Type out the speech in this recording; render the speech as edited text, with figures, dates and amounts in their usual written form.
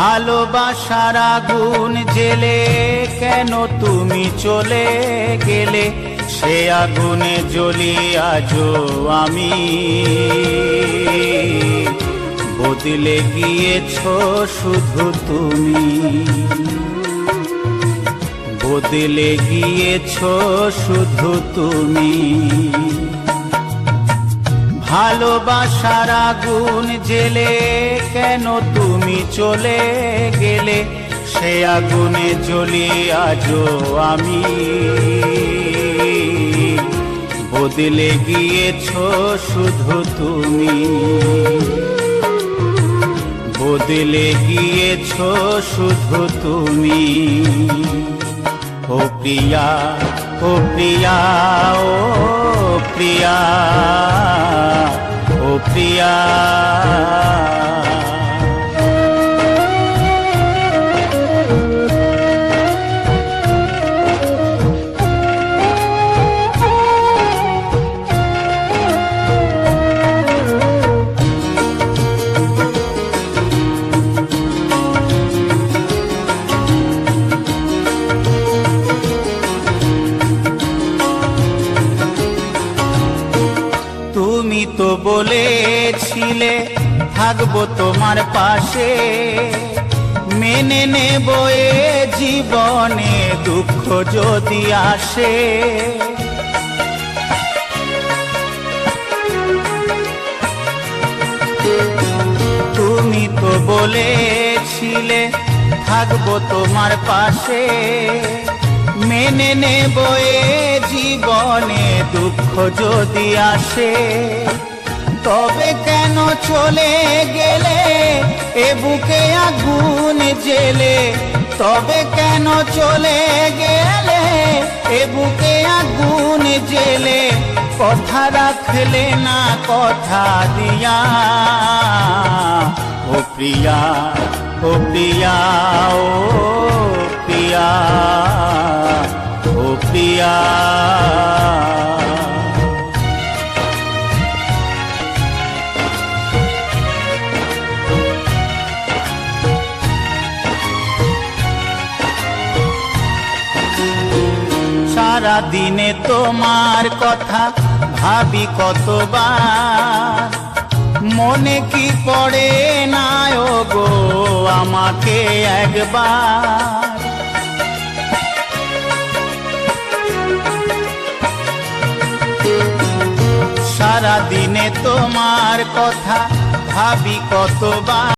ভালোবাসার আগুন জেলে কেন তুমি চলে গেলে, সে আগুনে জ্বলি আজও আমি। বদলে গিয়েছো শুধু তুমি, বদলে গিয়েছো শুধু তুমি। ভালোবাসার আগুন জেলে কেন তুমি চলে গেলে, সে আগুনে জ্বলি আজও আমি। বদলে গিয়েছো শুধু তুমি, বদলে গিয়েছো শুধু তুমি। ও প্রিয়া, ও প্রিয়া, ও প্রিয়া, ও প্রিয়া। তুমি তো বলেছিলে থাকবো তোমার পাশে, মেনে নেব এ জীবনে দুঃখ যদি আসে। তুমি তো বলেছিলে থাকবো তোমার পাশে, মেনে নেব এ জীবনে দুঃখ যদি আসে। তবে কেন চলে গেলে এ বুকে আগুন জেলে, তবে কেন চলে গেলে এ বুকে আগুন জেলে। কথা রাখলে না কথা দিয়া, ও প্রিয়া, ও প্রিয়া, ও প্রিয়া, ও প্রিয়া। সারা দিনে তোমার কথা ভাবি কতবার, মনে কি পড়ে না গো আমাকে একবার। সারা দিনে তোমার কথা ভাবি কতবার।